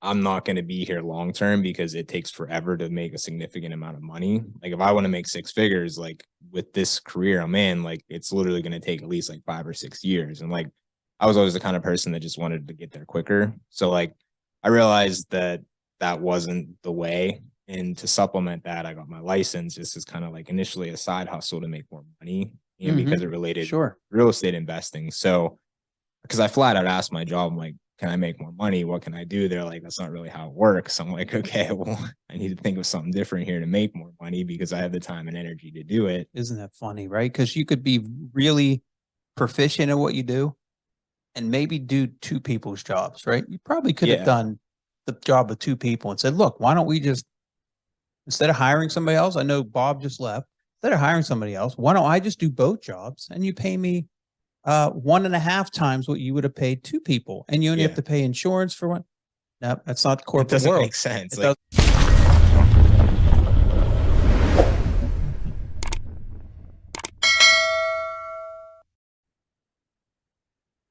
I'm not going to be here long term because it takes forever to make a significant amount of money. Like if I want to make six figures, like with this career I'm in, like it's literally going to take at least like 5 or 6 years. And like I was always the kind of person that just wanted to get there quicker. So like I realized that that wasn't the way. And to supplement that, I got my license just as kind of like initially a side hustle to make more money and because it related Sure. real estate investing. So because I flat out asked my job, I'm like, can I make more money? What can I do? They're like, that's not really how it works. I'm like, okay, well, I need to think of something different here to make more money because I have the time and energy to do it. Isn't that funny, right? Because you could be really proficient in what you do and maybe do two people's jobs, right? You probably could have done the job of two people and said, look, why don't we just, instead of hiring somebody else, I know Bob just left, instead of hiring somebody else, why don't I just do both jobs and you pay me 1.5 times what you would have paid two people, and you only have to pay insurance for one. No, that's not the corporate It doesn't world. make sense. It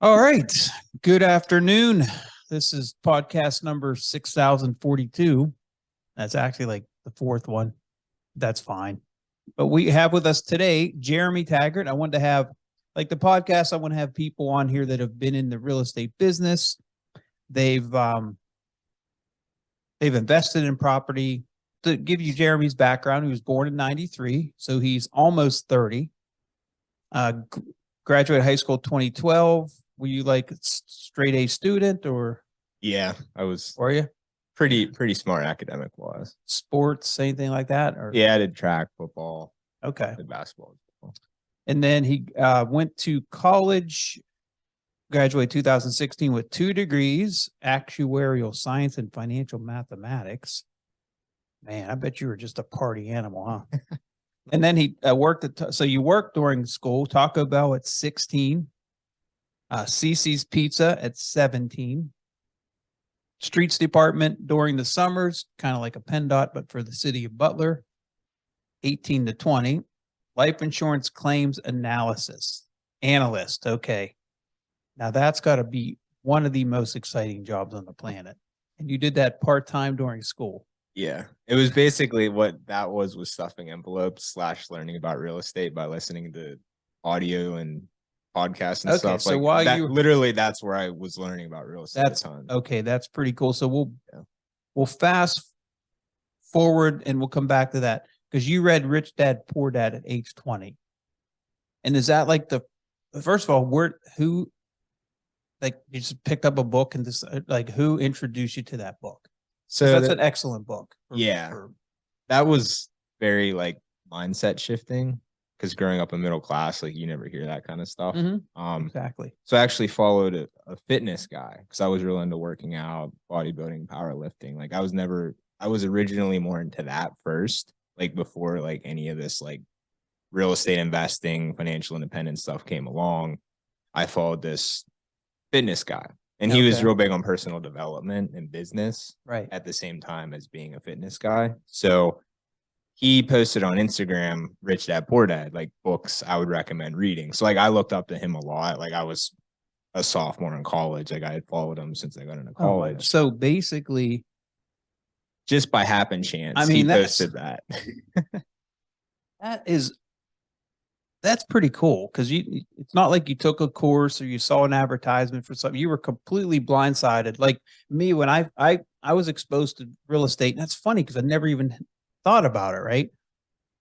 All right. Good afternoon. This is podcast number 6042. That's actually like the fourth one. That's fine. But we have with us today Jeremy Taggart. I wanted to have, like the podcast, I want to have people on here that have been in the real estate business. They've invested in property. To give you Jeremy's background, he was born in 93, so he's almost 30. Graduated high school 2012. Were you like straight A student or? Yeah, I was. Were you? Pretty smart academic wise. Sports, anything like that? Or yeah, I did track, football. Okay. Did basketball. And then he went to college, graduated 2016 with 2 degrees, actuarial science and financial mathematics. Man, I bet you were just a party animal, huh? And then he worked at, so you worked during school, Taco Bell at 16, CC's Pizza at 17, Streets Department during the summers, kind of like a PennDOT, but for the city of Butler, 18 to 20, life insurance claims analyst. Okay. Now that's got to be one of the most exciting jobs on the planet. And you did that part-time during school. Yeah, it was basically what that was stuffing envelopes / learning about real estate by listening to audio and podcasts and stuff. So like while that, you literally, that's where I was learning about real estate. That's a ton. Okay. That's pretty cool. So we'll fast forward and we'll come back to that because you read Rich Dad Poor Dad at age 20. And is that like first of all, who, like you just picked up a book and just like who introduced you to that book? So that's an excellent book. That was very like mindset shifting because growing up in middle class, like you never hear that kind of stuff. Exactly. So I actually followed a fitness guy because I was real into working out, bodybuilding, powerlifting. Like I was originally more into that first, like before like any of this like real estate investing, financial independence stuff came along. I followed this fitness guy. And he was real big on personal development and business at the same time as being a fitness guy. So he posted on Instagram, Rich Dad Poor Dad, like books I would recommend reading. So like I looked up to him a lot. Like I was a sophomore in college. Like I had followed him since I got into college. So basically, just by happen chance, he posted that. That's pretty cool because it's not like you took a course or you saw an advertisement for something. You were completely blindsided. Like me, when I was exposed to real estate, and that's funny because I never even thought about it, right?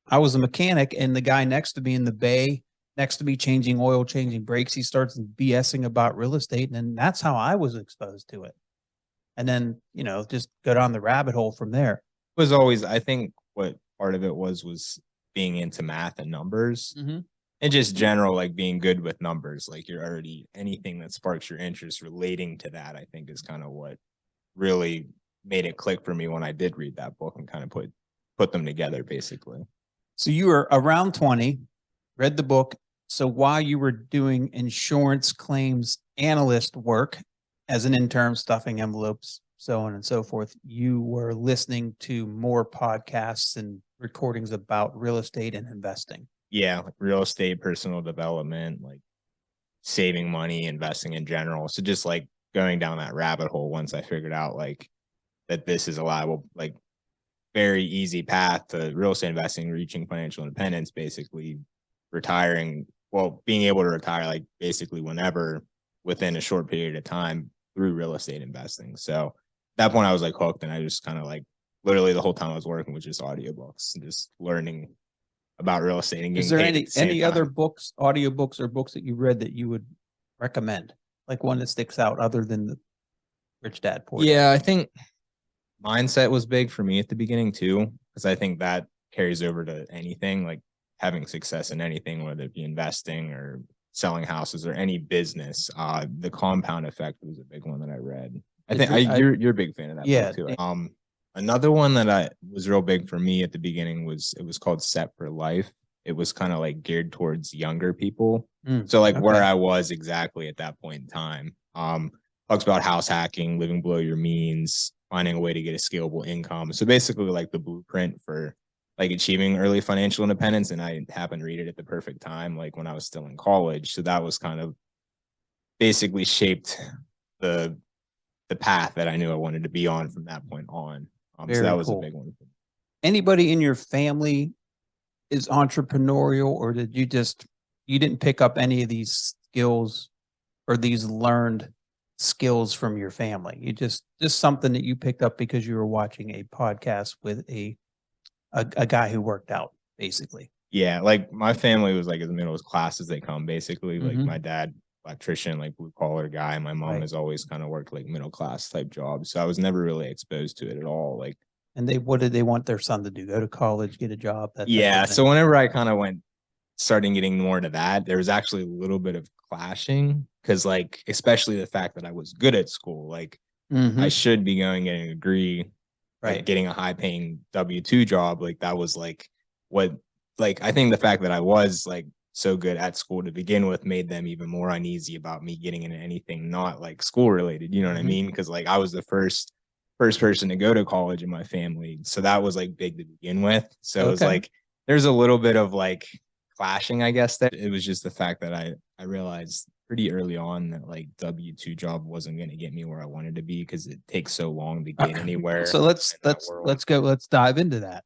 I was a mechanic and the guy next to me in the bay, next to me changing oil, changing brakes, he starts BSing about real estate. And then that's how I was exposed to it. And then, just go down the rabbit hole from there. It was always, I think what part of it was being into math and numbers and just general, like being good with numbers. Like you're already anything that sparks your interest relating to that, I think is kind of what really made it click for me when I did read that book and kind of put them together basically. So you were around 20, read the book. So while you were doing insurance claims analyst work as an intern, stuffing envelopes, so on and so forth, you were listening to more podcasts and recordings about real estate and investing. Yeah, real estate, personal development, like saving money, investing in general. So just like going down that rabbit hole once I figured out like that this is a liable, like very easy path to real estate investing, reaching financial independence, basically retiring, well, being able to retire like basically whenever within a short period of time through real estate investing. So at that point I was like hooked, and I just kind of like literally the whole time I was working with just audiobooks and just learning about real estate and Is getting there paid at the same any time. other books, audiobooks or books that you read that you would recommend? Like one that sticks out other than the Rich Dad Poor Dad? Yeah, I think mindset was big for me at the beginning too, because I think that carries over to anything, like having success in anything, whether it be investing or selling houses or any business. The compound effect was a big one that I read. I think you're a big fan of that Yeah. book too. Another one that I was real big for me at the beginning was, it was called Set for Life. It was kind of like geared towards younger people. So like where I was exactly at that point in time. Talks about house hacking, living below your means, finding a way to get a scalable income. So basically like the blueprint for like achieving early financial independence. And I happened to read it at the perfect time, like when I was still in college. So that was kind of basically shaped the path that I knew I wanted to be on from that point on. So that was a big one. Anybody in your family is entrepreneurial, or did you didn't pick up any of these skills or these learned skills from your family? You just something that you picked up because you were watching a podcast with a guy who worked out, basically. Yeah, like my family was like as middle class as they come, basically. Like my dad, electrician, like blue collar guy. My mom has always kind of worked like middle class type jobs. So I was never really exposed to it at all. Like, and what did they want their son to do? Go to college, get a job? Yeah. So whenever I kind of starting getting more into that, there was actually a little bit of clashing, because like, especially the fact that I was good at school, like I should be going getting a degree, like getting a high paying W-2 job. Like that was like what, like, I think the fact that I was like so good at school to begin with made them even more uneasy about me getting into anything not like school related. You know what I mean? Because like I was the first person to go to college in my family. So that was like big to begin with. So it was like, there's a little bit of like clashing, I guess. That it was just the fact that I realized pretty early on that like W-2 job wasn't going to get me where I wanted to be, because it takes so long to get anywhere. So let's dive into that.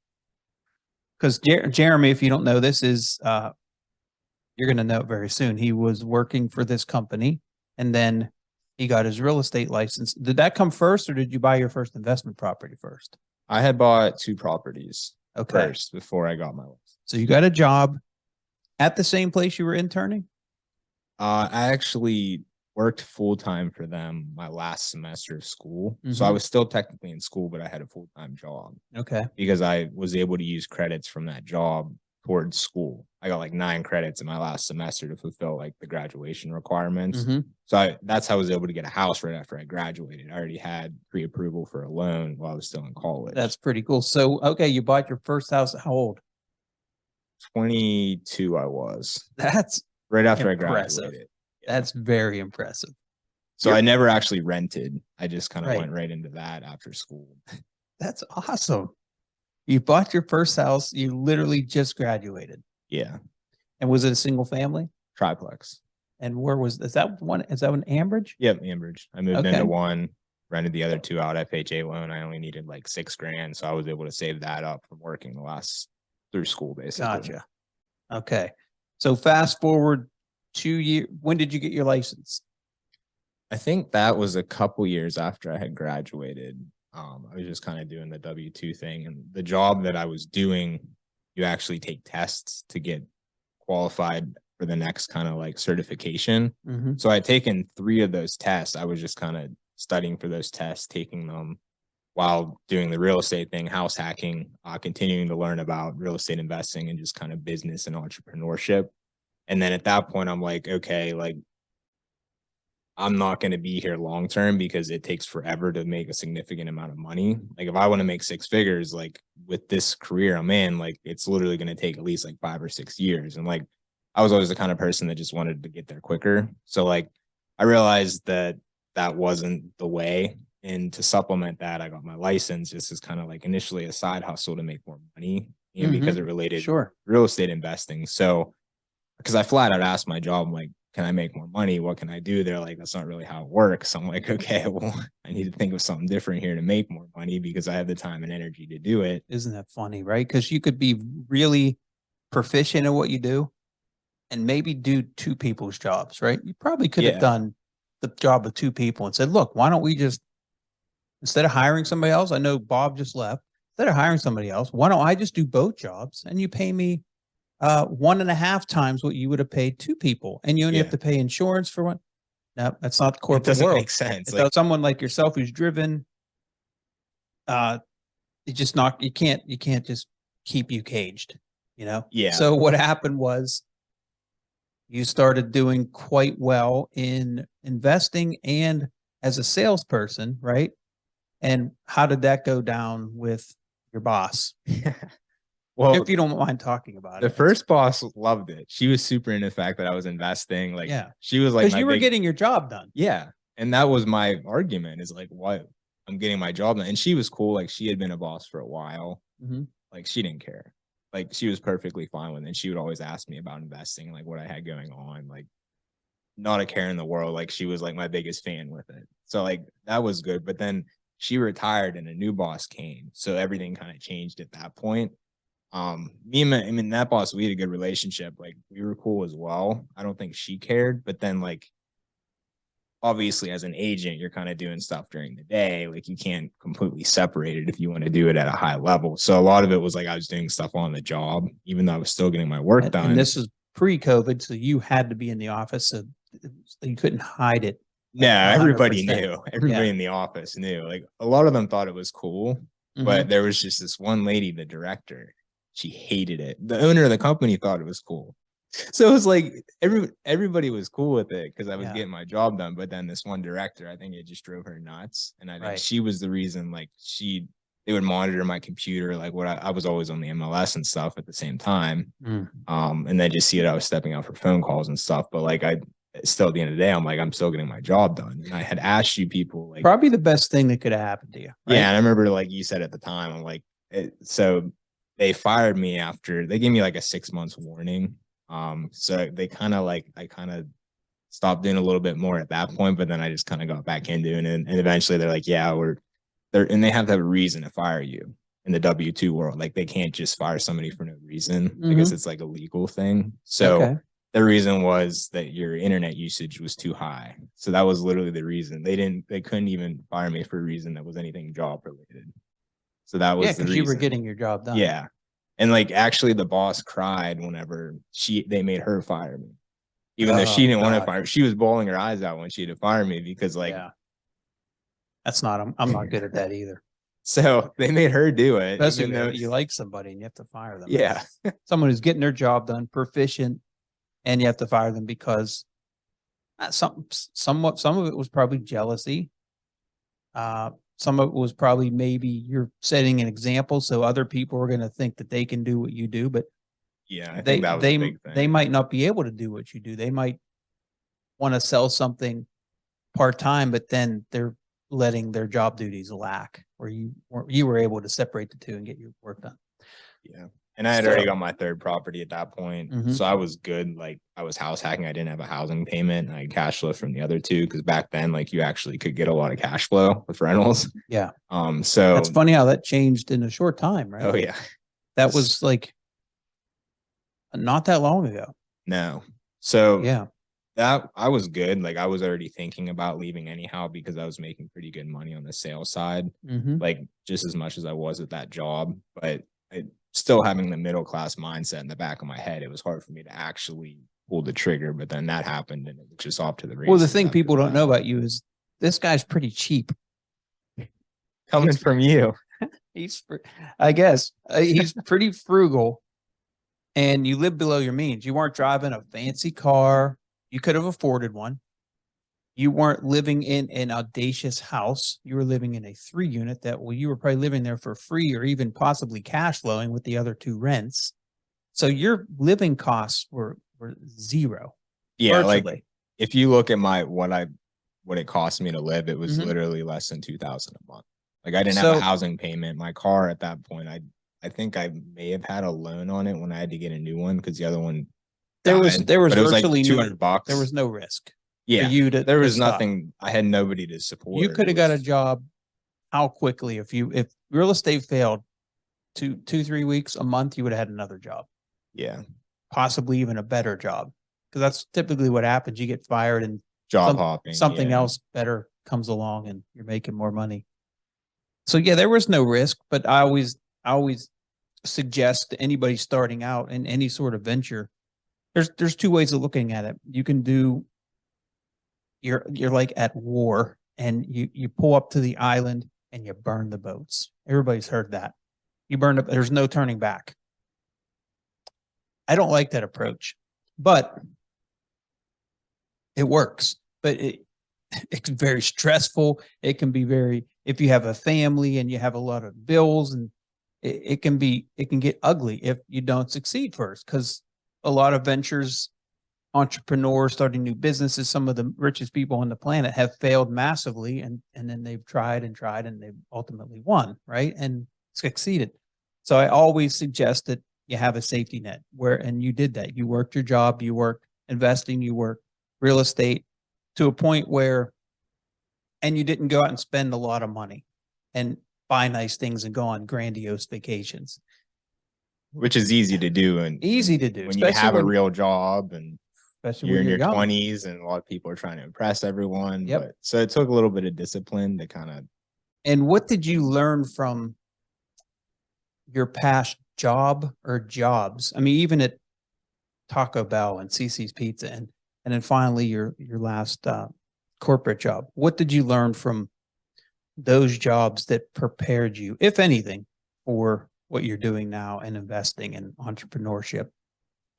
Because Jeremy, if you don't know, this is you're going to know it very soon. He was working for this company, and then he got his real estate license. Did that come first, or did you buy your first investment property first? I had bought 2 properties first before I got my license. So you got a job at the same place you were interning? I actually worked full-time for them my last semester of school. So I was still technically in school, but I had a full-time job. Because I was able to use credits from that job towards school. I got like 9 credits in my last semester to fulfill like the graduation requirements. So that's how I was able to get a house right after I graduated. I already had pre-approval for a loan while I was still in college. That's pretty cool. So, you bought your first house at how old? 22 I was. That's right after I graduated. That's very impressive. So I never actually rented. I just kind of went right into that after school. That's awesome. You bought your first house. You literally just graduated. Yeah. And was it a single family? Triplex. And where was, is that one Ambridge? Yep, Ambridge. I moved into one, rented the other 2 out, FHA loan. I only needed like $6,000. So I was able to save that up from working through school, basically. Gotcha. Okay. So fast forward 2 years. When did you get your license? I think that was a couple years after I had graduated. I was just kind of doing the W-2 thing, and the job that I was doing, you actually take tests to get qualified for the next kind of like certification. So I had taken 3 of those tests. I was just kind of studying for those tests, taking them while doing the real estate thing, house hacking, continuing to learn about real estate investing and just kind of business and entrepreneurship. And then at that point, I'm like, okay, like I'm not going to be here long term because it takes forever to make a significant amount of money. Like if I want to make 6 figures, like with this career I'm in, like it's literally going to take at least like 5 or 6 years. And like I was always the kind of person that just wanted to get there quicker. So like I realized that that wasn't the way. And to supplement that, I got my license just as kind of like initially a side hustle to make more money, and because it related real estate investing. So because I flat out asked my job, I'm like, can I make more money? What can I do? They're like, that's not really how it works. I'm like, okay, well, I need to think of something different here to make more money. money because I have the time and energy to do it. Isn't that funny, right? Because you could be really proficient in what you do and maybe do two people's jobs, right? You probably could have Yeah. done the job of two people and said, look, why don't we just, instead of hiring somebody else, I know Bob just left, instead of hiring somebody else, why don't I just do both jobs and you pay me 1.5 times what you would have paid two people, and you only have Yeah. to pay insurance for one. No, that's not the It corporate doesn't world. make sense. It Like, does someone like yourself who's driven, it's just not, you can't just keep you caged, you know? yeah. So what happened was you started doing quite well in investing and as a salesperson, right? And how did that go down with your boss? Well, If you don't mind talking about the it. first boss loved it. She was super into the fact that I was investing. Like, Yeah. she was like Because my you were big, getting your job done. yeah. And that was my argument is like, what? I'm getting my job done. And she was cool. Like, she had been a boss for a while. Mhm. Like, she didn't care. Like, she was perfectly fine with it. And she would always ask me about investing, like what I had going on. Like, not a care in the world. Like, she was like my biggest fan with it. So like that was good. But then she retired and a new boss came. So everything kind of changed at that point. Me and I mean that boss, we had a good relationship. Like, we were cool as well. I don't think she cared. But then like obviously as an agent, you're kind of doing stuff during the day. Like, you can't completely separate it if you want to do it at a high level. So a lot of it was like I was doing stuff on the job, even though I was still getting my work done. And this is pre-COVID, so you had to be in the office, so you couldn't hide it. No, everybody 100%. knew. Everybody in the office knew. Like, a lot of them thought it was cool, but there was just this one lady, the director. She hated it. The owner of the company thought it was cool. So it was like everybody was cool with it because I was getting my job done. But then this one director, I think it just drove her nuts. And I think she was the reason, like, they would monitor my computer, like what I was always on the MLS and stuff at the same time. And then just see that I was stepping out for phone calls and stuff. But like, I still at the end of the day, I'm like, I'm still getting my job done. And I had asked you people, like, probably the best thing that could have happened to you. Right? Yeah. And I remember, like you said at the time, I'm like, so they fired me after they gave me like a 6 months warning. So they kind of like, I kind of stopped doing a little bit more at that point, but then I just kind of got back into it. And eventually they're like, yeah, and they have to have a reason to fire you in the W-2 world. Like, they can't just fire somebody for no reason because it's like a legal thing. So the reason was that your internet usage was too high. So that was literally the reason. They couldn't even fire me for a reason that was anything job related. So that was the reason. You were getting your job done. Yeah. And like, actually the boss cried whenever they made her fire me. Even though she didn't want to fire me. She was bawling her eyes out when she had to fire me because like, that's not, I'm not good at that either. So they made her do it. Especially if you like somebody and you have to fire them. Yeah. Someone who's getting their job done, proficient, and you have to fire them because some of it was probably jealousy. Some of it was probably maybe you're setting an example, so other people are going to think that they can do what you do, but yeah, I think that was a big thing. They might not be able to do what you do. They might want to sell something part-time, but then they're letting their job duties lack, or you were able to separate the two and get your work done. Yeah. And I had already got my third property at that point. So I was good. Like, I was house hacking. I didn't have a housing payment. And I had cash flow from the other two because back then, like, you actually could get a lot of cash flow with rentals. Yeah. So that's funny how that changed in a short time, right? Oh yeah. That was like not that long ago. No. So yeah, that I was good. Like, I was already thinking about leaving anyhow because I was making pretty good money on the sales side, like just as much as I was at that job. But still having the middle class mindset in the back of my head, it was hard for me to actually pull the trigger. But then that happened, and it was just off to the races. Well, the thing people don't know about you is this guy's pretty cheap. Coming from you, I guess he's pretty frugal, and you live below your means. You weren't driving a fancy car. You could have afforded one. You weren't living in an audacious house. You were living in a 3-unit that, well, you were probably living there for free or even possibly cash flowing with the other 2 rents. So your living costs were zero. Yeah. Virtually. Like, if you look at what it cost me to live, it was literally less than $2,000 a month. Like, I didn't have a housing payment. My car at that point, I think I may have had a loan on it when I had to get a new one because the other one there was virtually like $200. There was no risk. Yeah, there was nothing. I had nobody to support. You could have got a job how quickly, if real estate failed 3 weeks, a month, you would have had another job, Yeah. possibly even a better job. Because that's typically what happens. You get fired and Job hopping. something yeah. else better comes along and you're making more money. So yeah, there was no risk, but I always suggest to anybody starting out in any sort of venture, there's two ways of looking at it. You can do, you're like at war, and you pull up to the island and you burn the boats. Everybody's heard that. You burn up, there's no turning back. I don't like that approach, but it works. But it's very stressful. It can be very, if you have a family and you have a lot of bills, and it can get ugly if you don't succeed first. Because a lot of ventures, entrepreneurs starting new businesses, some of the richest people on the planet have failed massively, and then they've tried and tried and they've ultimately won, right? And succeeded. So I always suggest that you have a safety net and you did that. You worked your job, you worked investing, you worked real estate to a point where, and you didn't go out and spend a lot of money and buy nice things and go on grandiose vacations. Which is easy to do. And easy to do when you have a real job and you're in your 20s and a lot of people are trying to impress everyone. Yep. But so it took a little bit of discipline to kind of. And what did you learn from your past job or jobs? I mean, even at Taco Bell and CC's Pizza, and then finally your last corporate job. What did you learn from those jobs that prepared you, if anything, for what you're doing now and investing in entrepreneurship?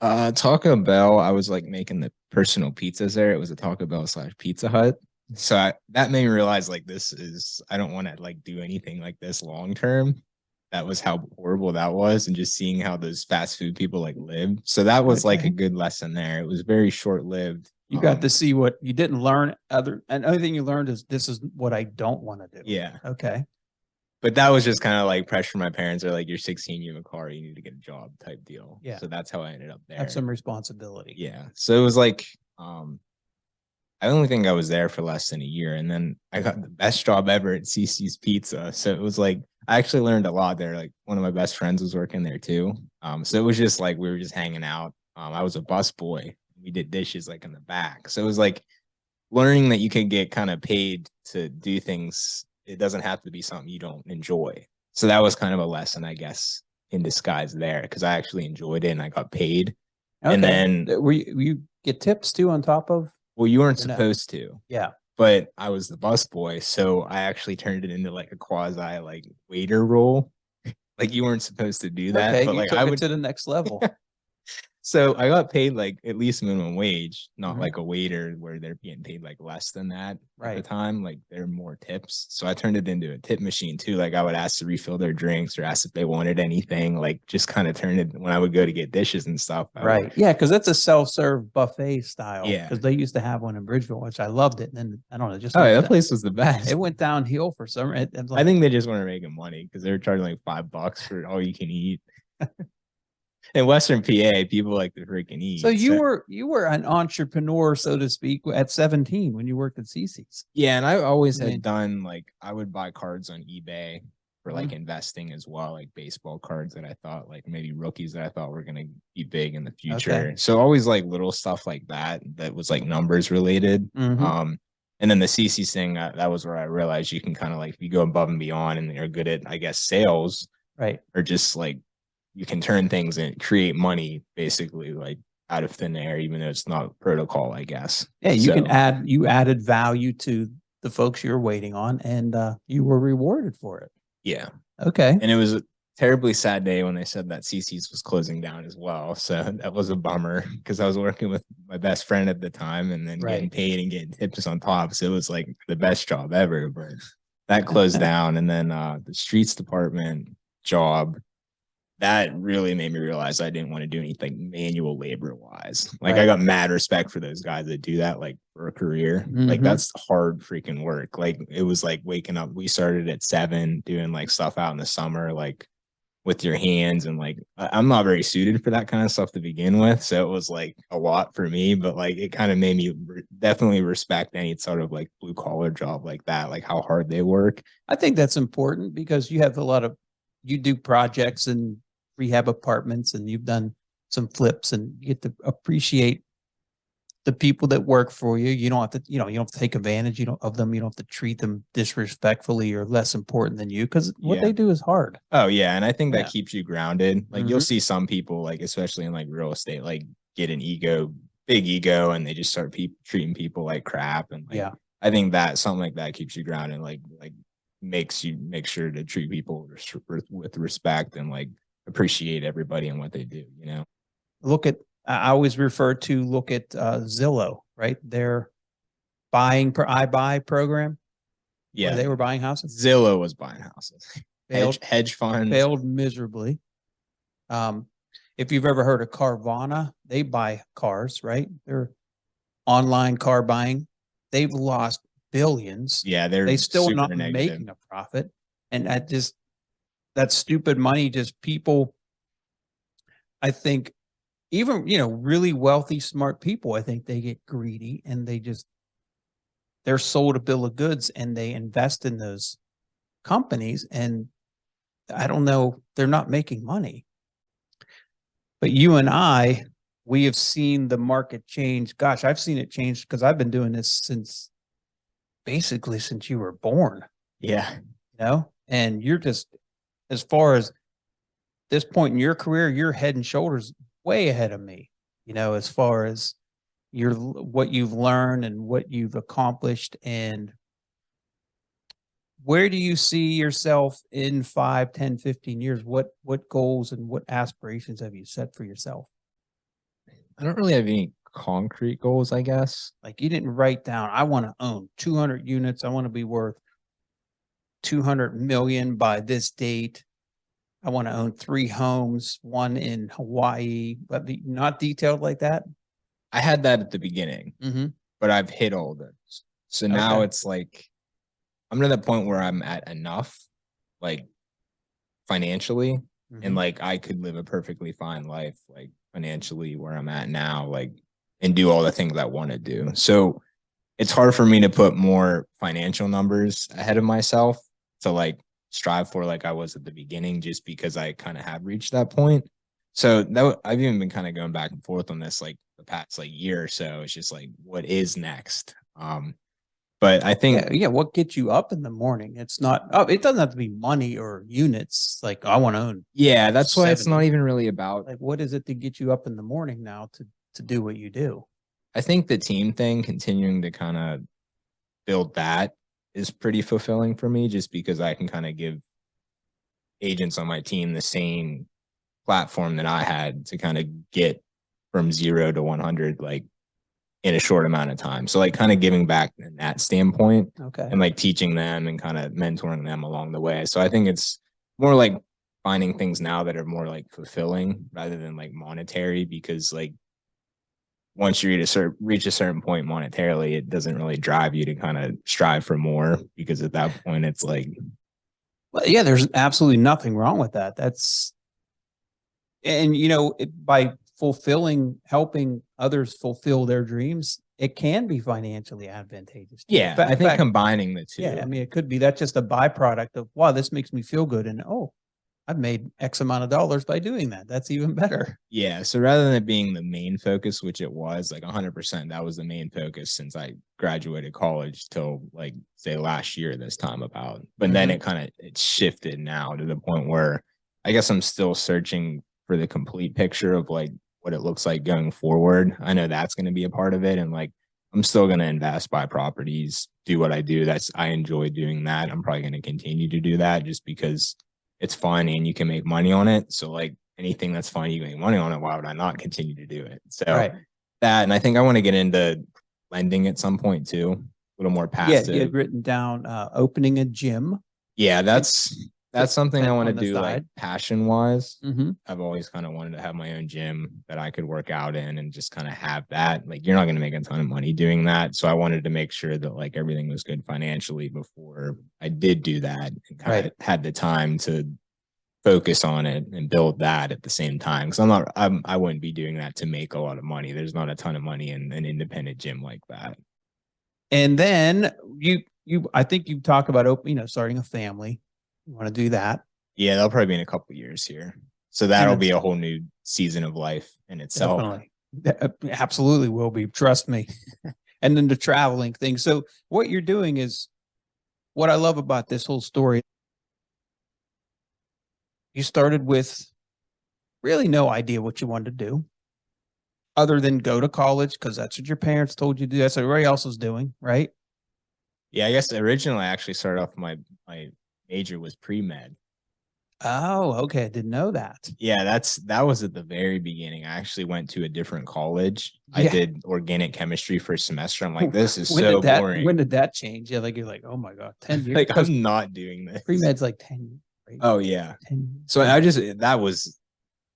Taco Bell, I was like making the personal pizzas there. It was a Taco Bell / Pizza Hut. So that made me realize like I don't want to like do anything like this long term. That was how horrible that was, and just seeing how those fast food people like live. So that was like a good lesson there. It was very short lived. You got to see what you didn't learn. Another thing you learned is this is what I don't want to do. Yeah. Okay. But that was just kind of like pressure. My parents are like, you're 16, you have a car, you need to get a job type deal. Yeah. So that's how I ended up there. Have some responsibility. Yeah. So it was like, I only think I was there for less than a year. And then I got the best job ever at CC's Pizza. So it was like, I actually learned a lot there. Like one of my best friends was working there too. So it was just like, we were just hanging out. I was a bus boy. We did dishes like in the back. So it was like learning that you can get kind of paid to do things. It doesn't have to be something you don't enjoy. So that was kind of a lesson, I guess, in disguise there, because I actually enjoyed it and I got paid. Okay. And then you get tips too on top of? Well, you weren't supposed to. Yeah. But I was the bus boy, so I actually turned it into like a quasi like waiter role. Like you weren't supposed to do that, okay, but like I would to the next level. So I got paid like at least minimum wage, not like a waiter where they're getting paid like less than that at the time. Like they're more tips. So I turned it into a tip machine too. Like I would ask to refill their drinks or ask if they wanted anything. Like just kind of turned it when I would go to get dishes and stuff. Yeah, because that's a self-serve buffet style. Yeah. Because they used to have one in Bridgeville, which I loved it. And then I don't know, just that place was the best. It went downhill for some reason. I think they just want to make money because they were charging like $5 for all you can eat. In Western PA, people like to freaking eat. So you were an entrepreneur, so to speak, at 17 when you worked at CC's. Yeah, and I always had done like I would buy cards on eBay for like investing as well, like baseball cards that I thought like maybe rookies that I thought were gonna be big in the future. Okay. So always like little stuff like that was like numbers related. And then the CC's thing, that was where I realized you can kind of like if you go above and beyond and you're good at I guess sales, right? Or just like you can turn things and create money basically like out of thin air, even though it's not protocol, I guess. Yeah, you added value to the folks you're waiting on, and you were rewarded for it. Yeah. Okay. And it was a terribly sad day when they said that CC's was closing down as well. So that was a bummer because I was working with my best friend at the time and then getting paid and getting tips on top. So it was like the best job ever, but that closed down. And then the streets department job, that really made me realize I didn't want to do anything manual labor wise. Like I got mad respect for those guys that do that like for a career. Like that's hard freaking work. Like it was like waking up. We started at 7 doing like stuff out in the summer, like with your hands, and like I'm not very suited for that kind of stuff to begin with, so it was like a lot for me, but like it kind of made me definitely respect any sort of like blue collar job like that, like how hard they work. I think that's important because you have you do projects and rehab apartments, and you've done some flips, and you get to appreciate the people that work for you. You don't have to, you don't have to take advantage, of them. You don't have to treat them disrespectfully or less important than you, because what they do is hard. Oh yeah, and I think that Yeah. keeps you grounded. Like you'll see some people, like especially in like real estate, like get an big ego, and they just start treating people like crap. And like, Yeah. I think that something like that keeps you grounded, like makes you make sure to treat people with respect and like appreciate everybody and what they do. You know, I always look at Zillow, right? Their iBuy program. yeah, Where they were buying houses. Zillow was buying houses. Failed, hedge funds failed miserably. If you've ever heard of Carvana, they buy cars, right? They're online car buying. They've lost billions. Yeah, they still not negative. making a profit, and that stupid money, just people. I think even really wealthy, smart people, I think they get greedy, and they're sold a bill of goods, and they invest in those companies, and I don't know, they're not making money. But you and I, we have seen the market change. Gosh, I've seen it change because I've been doing this basically since you were born. Yeah. And you're just, as far as this point in your career, you're head and shoulders way ahead of me, as far as what you've learned and what you've accomplished. And where do you see yourself in 5, 10, 15 years? What goals and what aspirations have you set for yourself? I don't really have any concrete goals, I guess. Like you didn't write down, I want to own 200 units. I want to be worth 200 million by this date. I want to own 3 homes, one in Hawaii, but not detailed like that. I had that at the beginning, but I've hit all those. So now it's like, I'm to the point where I'm at enough, like financially, and like I could live a perfectly fine life, like financially where I'm at now, like, and do all the things I want to do. So it's hard for me to put more financial numbers ahead of myself to like strive for like I was at the beginning, just because I kind of have reached that point. So I've even been kind of going back and forth on this like the past like year or so. It's just like, what is next? But I think what gets you up in the morning? It's not it doesn't have to be money or units. Like I want to own. Yeah, that's why it's not even really about like what is it to get you up in the morning now to do what you do? I think the team thing, continuing to kind of build that, is pretty fulfilling for me, just because I can kind of give agents on my team the same platform that I had to kind of get from 0 to 100 like in a short amount of time. So like kind of giving back in that standpoint, and like teaching them and kind of mentoring them along the way. So I think it's more like finding things now that are more like fulfilling rather than like monetary, because like once you reach a certain point monetarily, it doesn't really drive you to kind of strive for more, because at that point it's like, well, yeah, there's absolutely nothing wrong with that. And by helping others fulfill their dreams, it can be financially advantageous. Yeah, I think combining the two. Yeah, I mean, it could be that's just a byproduct of, wow, this makes me feel good, and I've made X amount of dollars by doing that. That's even better. Yeah. So rather than it being the main focus, which it was like 100%, that was the main focus since I graduated college till like say last year this time about. But then it shifted now to the point where I guess I'm still searching for the complete picture of like what it looks like going forward. I know that's going to be a part of it. And like, I'm still going to invest, buy properties, do what I do. I enjoy doing that. I'm probably going to continue to do that just because it's fun and you can make money on it. So like anything that's fun, you can make money on it. Why would I not continue to do it? So that, and I think I want to get into lending at some point too, a little more passive. Yeah, you had written down opening a gym. Yeah, that's something I want to do like passion wise. I've always kind of wanted to have my own gym that I could work out in and just kind of have that. Like you're not going to make a ton of money doing that. So I wanted to make sure that like everything was good financially before I did do that, and kind of had the time to focus on it and build that at the same time. Because I wouldn't be doing that to make a lot of money. There's not a ton of money in an independent gym like that. And then I think you talk about starting a family. You want to do that? Yeah, that'll probably be in a couple of years here. So that'll be a whole new season of life in itself. Definitely. Absolutely will be. Trust me. And then the traveling thing. So what you're doing is what I love about this whole story. You started with really no idea what you wanted to do other than go to college because that's what your parents told you to do. That's what everybody else was doing, right? Yeah, I guess originally I actually started off my major was pre-med. Oh, okay. I didn't know that. Yeah, that was at the very beginning. I actually went to a different college. I did organic chemistry for a semester. I'm like, this is so boring. When did that change? Yeah, like you're like, oh my God, 10 years. Like, I'm not doing this. Pre-med's like 10 years. Right? Oh yeah. 10 years. So that was,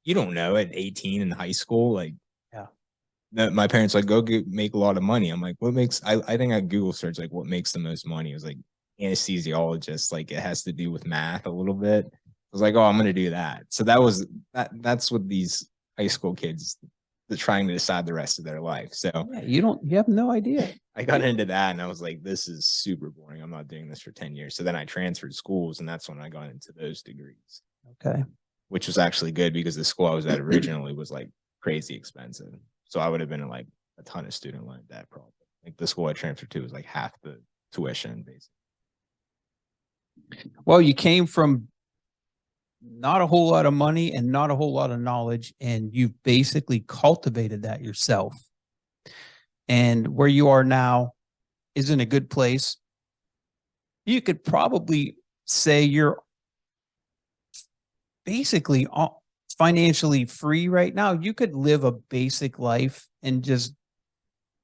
you don't know, at 18 in high school, like, yeah. My parents like, go make a lot of money. I'm like, what makes, I think I Google search like what makes the most money. It was like anesthesiologist, like it has to do with math a little bit. I was like, oh, I'm going to do that. So that's what these high school kids, they're trying to decide the rest of their life. So yeah, you have no idea. I got into that and I was like, this is super boring. I'm not doing this for 10 years. So then I transferred schools and that's when I got into those degrees. Okay. Which was actually good because the school I was at originally was like crazy expensive. So I would have been in like a ton of student loan debt probably. Like the school I transferred to was like half the tuition basically. Well, you came from not a whole lot of money and not a whole lot of knowledge, and you've basically cultivated that yourself. And where you are now is in a good place. You could probably say you're basically financially free right now. You could live a basic life and just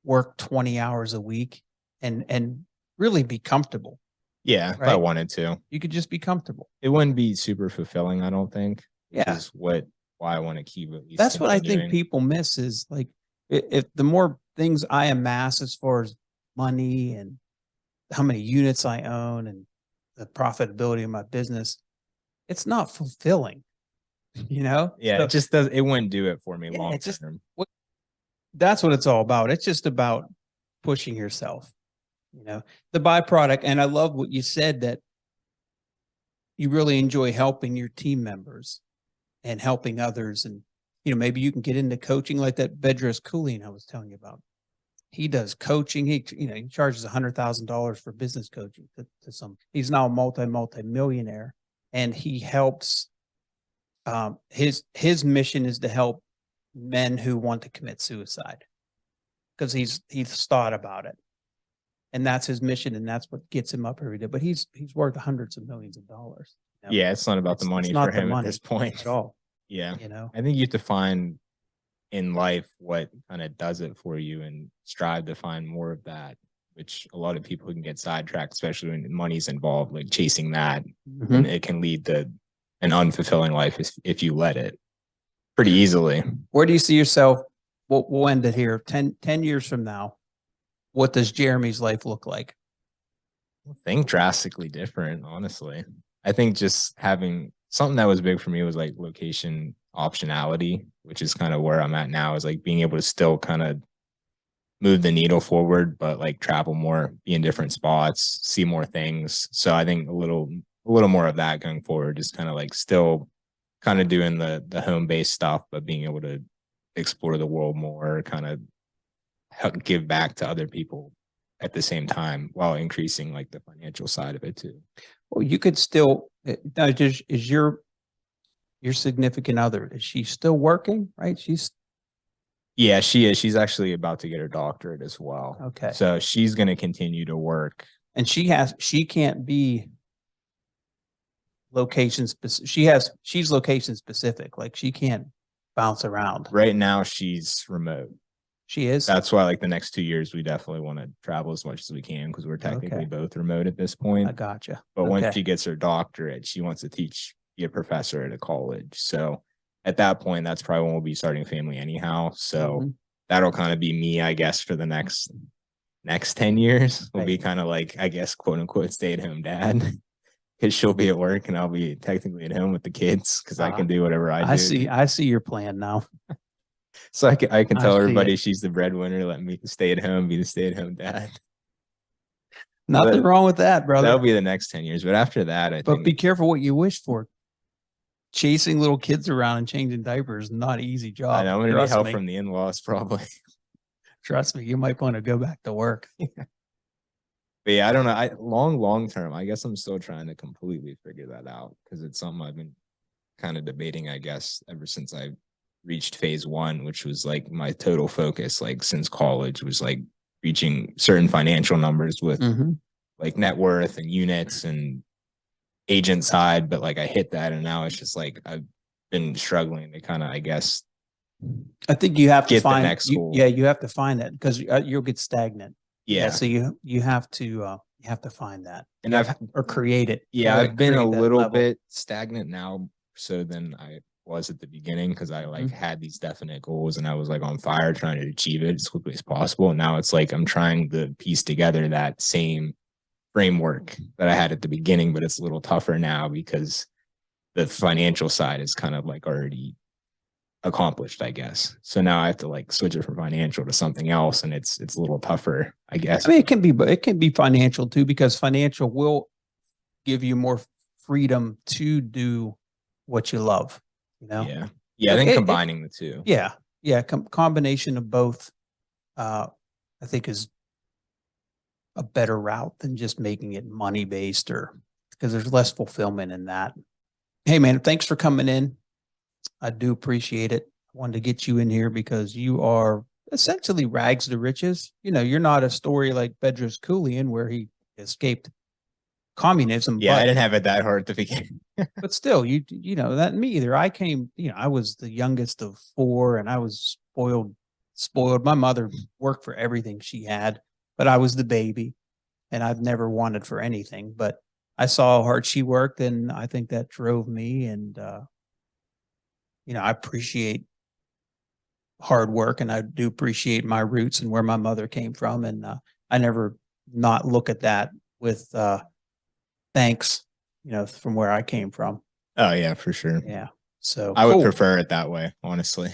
work 20 hours a week and really be comfortable. Yeah, right? If I wanted to. You could just be comfortable. It wouldn't be super fulfilling, I don't think. Yeah. Is why I want to keep at least. That's what I think people miss is like, if the more things I amass as far as money and how many units I own and the profitability of my business, it's not fulfilling, Yeah, so, it just does. It wouldn't do it for me long term. That's what it's all about. It's just about pushing yourself. The byproduct. And I love what you said, that you really enjoy helping your team members and helping others. And, maybe you can get into coaching like that Bedros Keuilian I was telling you about. He does coaching. He charges $100,000 for business coaching to some. He's now a multi-millionaire, and he helps. His mission is to help men who want to commit suicide, because he's thought about it. And that's his mission, and that's what gets him up every day. But he's worth hundreds of millions of dollars. Yeah, it's not about the money for him at this point at all. Yeah, I think you have to find in life what kind of does it for you, and strive to find more of that. Which a lot of people can get sidetracked, especially when money's involved, like chasing that, and it can lead to an unfulfilling life if you let it pretty easily. Where do you see yourself? We'll end it here. 10 years from now. What does Jeremy's life look like? I think drastically different, honestly. I think just having something that was big for me was like location optionality, which is kind of where I'm at now, is like being able to still kind of move the needle forward, but like travel more, be in different spots, see more things. So I think a little more of that going forward, just kind of like still kind of doing the home-based stuff, but being able to explore the world more, kind of help give back to other people at the same time while increasing like the financial side of it too. Well, you could still, is your significant other, is she still working, right? Yeah, she is. She's actually about to get her doctorate as well. Okay. So she's going to continue to work. And she can't be location specific. She's location specific. Like she can't bounce around. Right now she's remote. She is. That's why like the next 2 years, we definitely want to travel as much as we can, because we're technically both remote at this point. I gotcha. But once she gets her doctorate, she wants to be a professor at a college. So at that point, that's probably when we'll be starting a family anyhow. So that'll kind of be me, I guess, for the next 10 years. We'll be kind of like, I guess, quote unquote, stay at home dad. because she'll be at work and I'll be technically at home with the kids because I can do whatever I do. I see your plan now. So I can tell see everybody it. she's the breadwinner. Let me stay at home, be the stay-at-home dad. Nothing wrong with that, brother. That'll be the next 10 years. But after that, I But think be careful what you wish for. Chasing little kids around and changing diapers, not an easy job. I know I'm gonna need help from the in-laws probably. Trust me, you might want to go back to work. But yeah, I don't know. Long term, I guess I'm still trying to completely figure that out because it's something I've been kind of debating, I guess, ever since I reached phase one, which was like my total focus, like since college, was like reaching certain financial numbers with like net worth and units and agent side. But like I hit that, and now it's just like I've been struggling to kind of, I guess, I think you have to find the next goal. Yeah, you have to find that because you'll get stagnant. Yeah. So you have to find that, and or create it. Yeah, I've been a little bit stagnant now, so than I was at the beginning because I like had these definite goals and I was like on fire trying to achieve it as quickly as possible. And now it's like I'm trying to piece together that same framework that I had at the beginning, but it's a little tougher now because the financial side is kind of like already accomplished, I guess. So now I have to like switch it from financial to something else, and it's a little tougher, I guess. I mean, it can be financial too, because financial will give you more freedom to do what you love. You know? Yeah. Yeah. I think combining the two. Yeah. Yeah. Combination of both, I think is a better route than just making it money based, or because there's less fulfillment in that. Hey man, thanks for coming in. I do appreciate it. I wanted to get you in here because you are essentially rags to riches. You know, you're not a story like Bedros Keuilian where he escaped communism. Yeah, I didn't have it that hard at the beginning. But still, you know, that me either. I came, I was the youngest of four and I was spoiled. My mother worked for everything she had, but I was the baby and I've never wanted for anything. But I saw how hard she worked, and I think that drove me. And I appreciate hard work, and I do appreciate my roots and where my mother came from. And I never not look at that with thanks, from where I came from. Oh yeah, for sure. Yeah. So I would prefer it that way, honestly.